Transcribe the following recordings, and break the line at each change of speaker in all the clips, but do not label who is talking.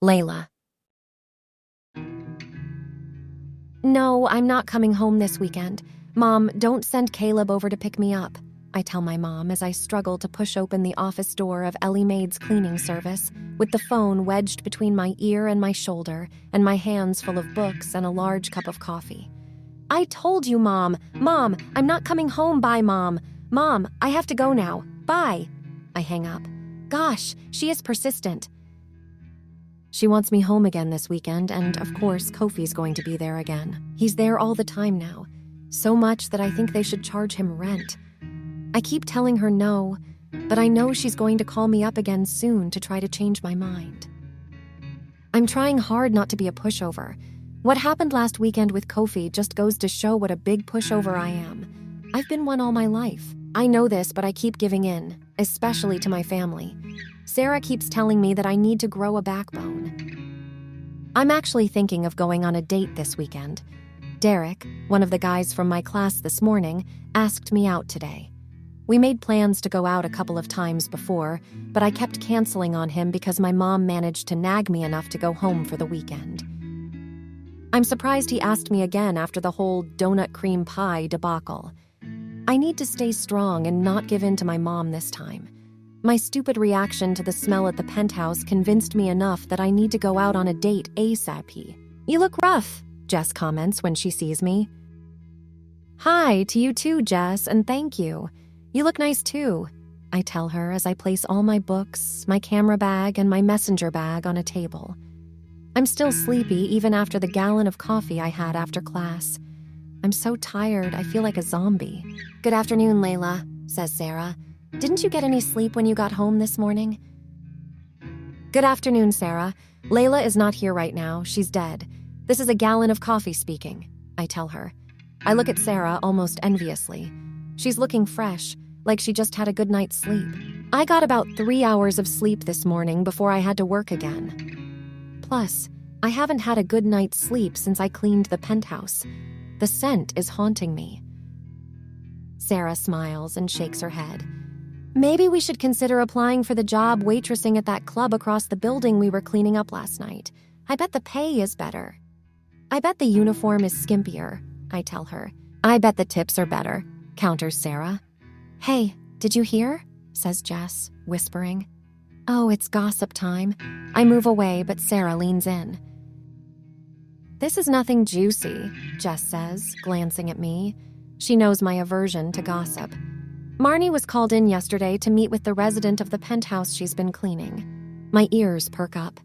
Layla. No, I'm not coming home this weekend. Mom, don't send Caleb over to pick me up, I tell my mom as I struggle to push open the office door of Ellie Maid's cleaning service, with the phone wedged between my ear and my shoulder, and my hands full of books and a large cup of coffee. I told you, Mom. Mom, I'm not coming home. Bye, Mom. Mom, I have to go now. Bye. I hang up. Gosh, she is persistent. She wants me home again this weekend, and of course, Kofi's going to be there again. He's there all the time now. So much that I think they should charge him rent. I keep telling her no, but I know she's going to call me up again soon to try to change my mind. I'm trying hard not to be a pushover. What happened last weekend with Kofi just goes to show what a big pushover I am. I've been one all my life. I know this, but I keep giving in, especially to my family. Sarah keeps telling me that I need to grow a backbone. I'm actually thinking of going on a date this weekend. Derek, one of the guys from my class this morning, asked me out today. We made plans to go out a couple of times before, but I kept canceling on him because my mom managed to nag me enough to go home for the weekend. I'm surprised he asked me again after the whole donut cream pie debacle. I need to stay strong and not give in to my mom this time. My stupid reaction to the smell at the penthouse convinced me enough that I need to go out on a date ASAP. You look rough, Jess comments when she sees me. Hi to you too, Jess, and thank you. You look nice too, I tell her as I place all my books, my camera bag, and my messenger bag on a table. I'm still sleepy even after the gallon of coffee I had after class. I'm so tired, I feel like a zombie. Good afternoon, Layla, says Sarah. Didn't you get any sleep when you got home this morning? Good afternoon, Sarah. Layla is not here right now. She's dead. This is a gallon of coffee speaking, I tell her. I look at Sarah almost enviously. She's looking fresh, like she just had a good night's sleep. I got about 3 hours of sleep this morning before I had to work again. Plus, I haven't had a good night's sleep since I cleaned the penthouse. The scent is haunting me. Sarah smiles and shakes her head. Maybe we should consider applying for the job waitressing at that club across the building we were cleaning up last night. I bet the pay is better. I bet the uniform is skimpier, I tell her. I bet the tips are better, counters Sarah. Hey, did you hear? Says Jess, whispering. Oh, it's gossip time. I move away, but Sarah leans in. This is nothing juicy, Jess says, glancing at me. She knows my aversion to gossip. Marnie was called in yesterday to meet with the resident of the penthouse she's been cleaning. My ears perk up.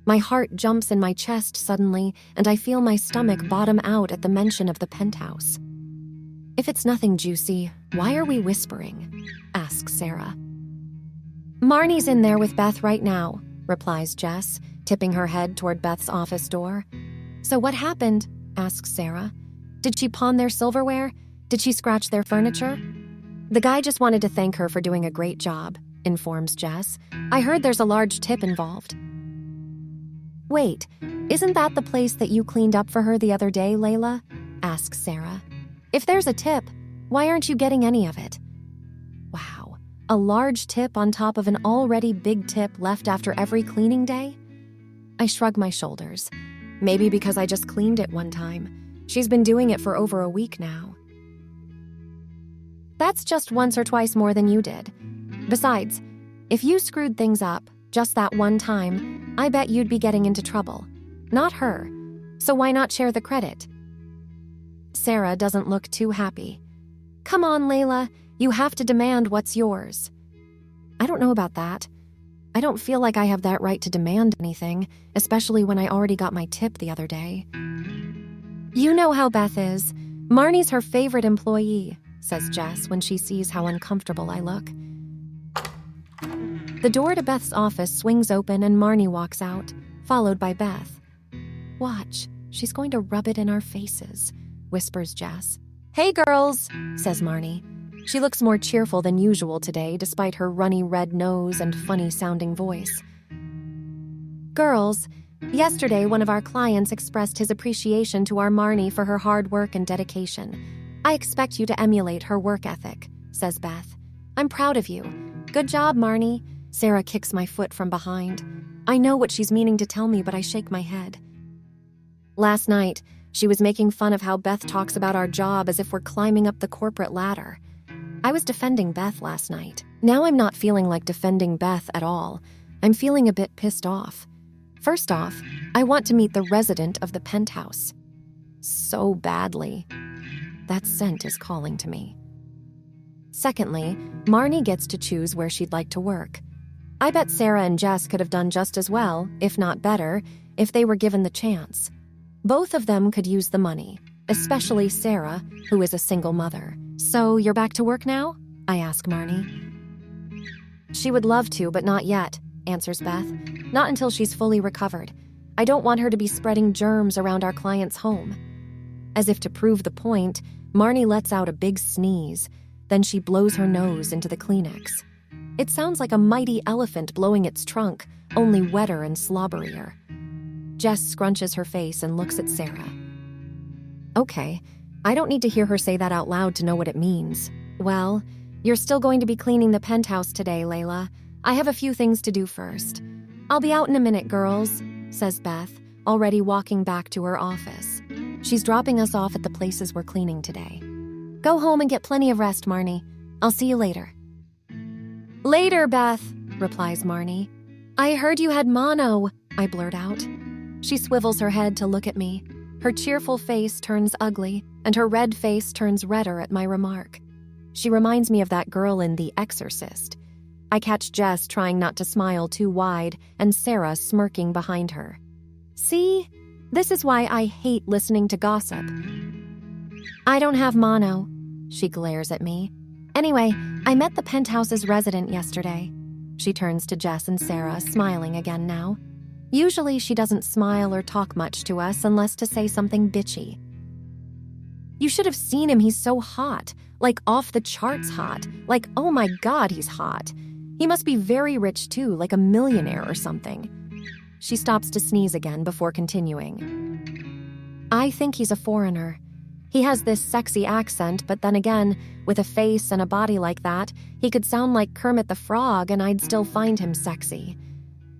My heart jumps in my chest suddenly, and I feel my stomach bottom out at the mention of the penthouse. If it's nothing juicy, why are we whispering? Asks Sarah. Marnie's in there with Beth right now, replies Jess, tipping her head toward Beth's office door. So what happened? Asks Sarah. Did she pawn their silverware? Did she scratch their furniture? The guy just wanted to thank her for doing a great job, informs Jess. I heard there's a large tip involved. Wait, isn't that the place that you cleaned up for her the other day, Layla? Asks Sarah. If there's a tip, why aren't you getting any of it? Wow, a large tip on top of an already big tip left after every cleaning day? I shrug my shoulders. Maybe because I just cleaned it one time. She's been doing it for over a week now. That's just once or twice more than you did. Besides, if you screwed things up just that one time, I bet you'd be getting into trouble. Not her. So why not share the credit? Sarah doesn't look too happy. Come on, Layla. You have to demand what's yours. I don't know about that. I don't feel like I have that right to demand anything, especially when I already got my tip the other day. You know how Beth is. Marnie's her favorite employee, says Jess when she sees how uncomfortable I look. The door to Beth's office swings open and Marnie walks out, followed by Beth. Watch, she's going to rub it in our faces, whispers Jess. Hey girls, says Marnie. She looks more cheerful than usual today, despite her runny red nose and funny-sounding voice. Girls, yesterday one of our clients expressed his appreciation to our Marnie for her hard work and dedication. I expect you to emulate her work ethic, says Beth. I'm proud of you. Good job, Marnie. Sarah kicks my foot from behind. I know what she's meaning to tell me, but I shake my head. Last night, she was making fun of how Beth talks about our job as if we're climbing up the corporate ladder. I was defending Beth last night. Now I'm not feeling like defending Beth at all. I'm feeling a bit pissed off. First off, I want to meet the resident of the penthouse. So badly. That scent is calling to me. Secondly, Marnie gets to choose where she'd like to work. I bet Sarah and Jess could have done just as well, if not better, if they were given the chance. Both of them could use the money, especially Sarah, who is a single mother. So you're back to work now? I ask Marnie. She would love to, but not yet, answers Beth. Not until she's fully recovered. I don't want her to be spreading germs around our client's home. As if to prove the point, Marnie lets out a big sneeze. Then she blows her nose into the Kleenex. It sounds like a mighty elephant blowing its trunk, only wetter and slobberier. Jess scrunches her face and looks at Sarah. Okay, I don't need to hear her say that out loud to know what it means. Well, you're still going to be cleaning the penthouse today, Layla. I have a few things to do first. I'll be out in a minute, girls, says Beth, already walking back to her office. She's dropping us off at the places we're cleaning today. Go home and get plenty of rest, Marnie. I'll see you later. Later, Beth, replies Marnie. I heard you had mono, I blurt out. She swivels her head to look at me. Her cheerful face turns ugly, and her red face turns redder at my remark. She reminds me of that girl in The Exorcist. I catch Jess trying not to smile too wide, and Sarah smirking behind her. See? This is why I hate listening to gossip. I don't have mono, she glares at me. Anyway, I met the penthouse's resident yesterday. She turns to Jess and Sarah, smiling again now. Usually she doesn't smile or talk much to us unless to say something bitchy. You should have seen him, he's so hot. Like off the charts hot. Like, oh my God, he's hot. He must be very rich too, like a millionaire or something. She stops to sneeze again before continuing. I think he's a foreigner. He has this sexy accent, but then again, with a face and a body like that, he could sound like Kermit the Frog and I'd still find him sexy.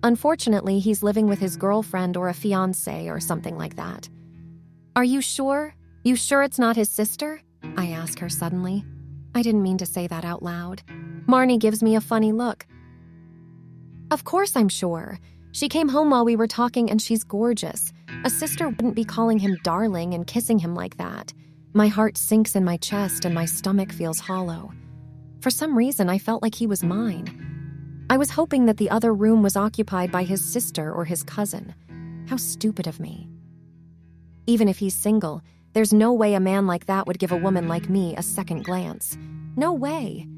Unfortunately, he's living with his girlfriend or a fiancé or something like that. Are you sure? You sure it's not his sister? I ask her suddenly. I didn't mean to say that out loud. Marnie gives me a funny look. Of course I'm sure. She came home while we were talking and she's gorgeous. A sister wouldn't be calling him darling and kissing him like that. My heart sinks in my chest and my stomach feels hollow. For some reason, I felt like he was mine. I was hoping that the other room was occupied by his sister or his cousin. How stupid of me. Even if he's single, there's no way a man like that would give a woman like me a second glance. No way.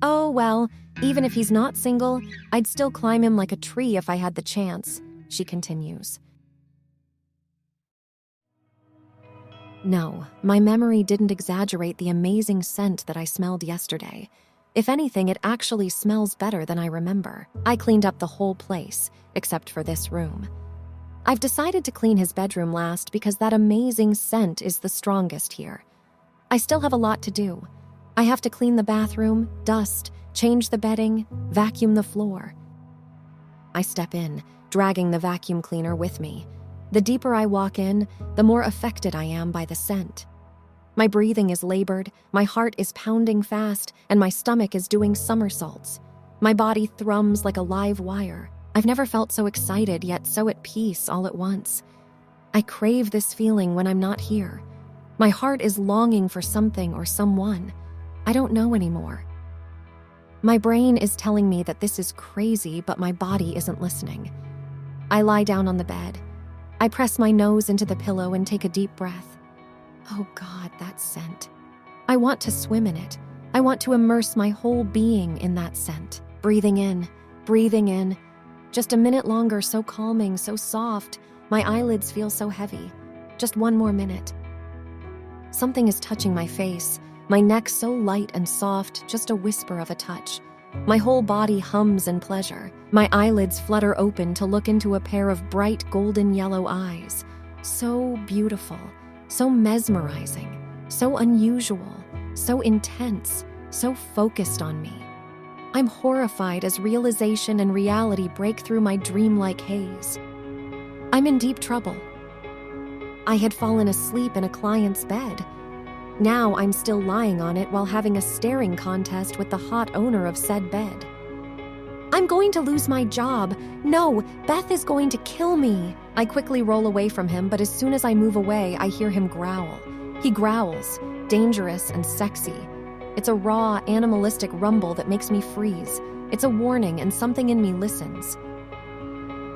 Oh, well, even if he's not single, I'd still climb him like a tree if I had the chance, she continues. No, my memory didn't exaggerate the amazing scent that I smelled yesterday. If anything, it actually smells better than I remember. I cleaned up the whole place, except for this room. I've decided to clean his bedroom last because that amazing scent is the strongest here. I still have a lot to do. I have to clean the bathroom, dust, change the bedding, vacuum the floor. I step in, dragging the vacuum cleaner with me. The deeper I walk in, the more affected I am by the scent. My breathing is labored, my heart is pounding fast, and my stomach is doing somersaults. My body thrums like a live wire. I've never felt so excited yet so at peace all at once. I crave this feeling when I'm not here. My heart is longing for something or someone. I don't know anymore. My brain is telling me that this is crazy, but my body isn't listening. I lie down on the bed. I press my nose into the pillow and take a deep breath. Oh God, that scent. I want to swim in it. I want to immerse my whole being in that scent. Breathing in. Just a minute longer, so calming, so soft. My eyelids feel so heavy. Just one more minute. Something is touching my face. My neck so light and soft, just a whisper of a touch. My whole body hums in pleasure. My eyelids flutter open to look into a pair of bright golden yellow eyes. So beautiful, so mesmerizing, so unusual, so intense, so focused on me. I'm horrified as realization and reality break through my dreamlike haze. I'm in deep trouble. I had fallen asleep in a client's bed. Now I'm still lying on it while having a staring contest with the hot owner of said bed. I'm going to lose my job. No, Beth is going to kill me. I quickly roll away from him, but as soon as I move away, I hear him growl. He growls, dangerous and sexy. It's a raw, animalistic rumble that makes me freeze. It's a warning, and something in me listens.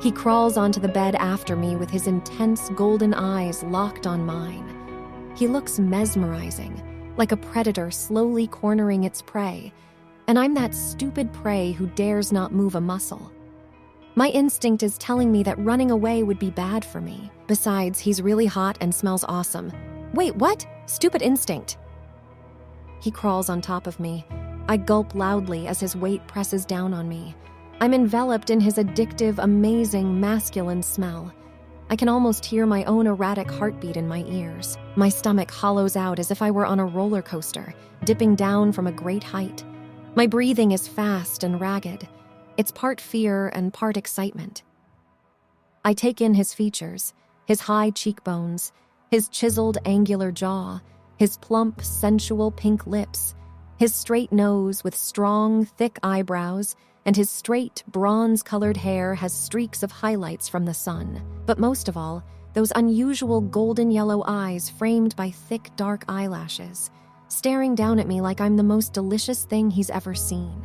He crawls onto the bed after me with his intense golden eyes locked on mine. He looks mesmerizing, like a predator slowly cornering its prey, and I'm that stupid prey who dares not move a muscle. My instinct is telling me that running away would be bad for me. Besides, he's really hot and smells awesome. Wait, what? Stupid instinct. He crawls on top of me. I gulp loudly as his weight presses down on me. I'm enveloped in his addictive, amazing, masculine smell. I can almost hear my own erratic heartbeat in my ears. My stomach hollows out as if I were on a roller coaster, dipping down from a great height. My breathing is fast and ragged. It's part fear and part excitement. I take in his features, his high cheekbones, his chiseled, angular jaw, his plump, sensual pink lips, his straight nose with strong, thick eyebrows, and his straight, bronze-colored hair has streaks of highlights from the sun. But most of all, those unusual golden yellow eyes framed by thick, dark eyelashes, staring down at me like I'm the most delicious thing he's ever seen.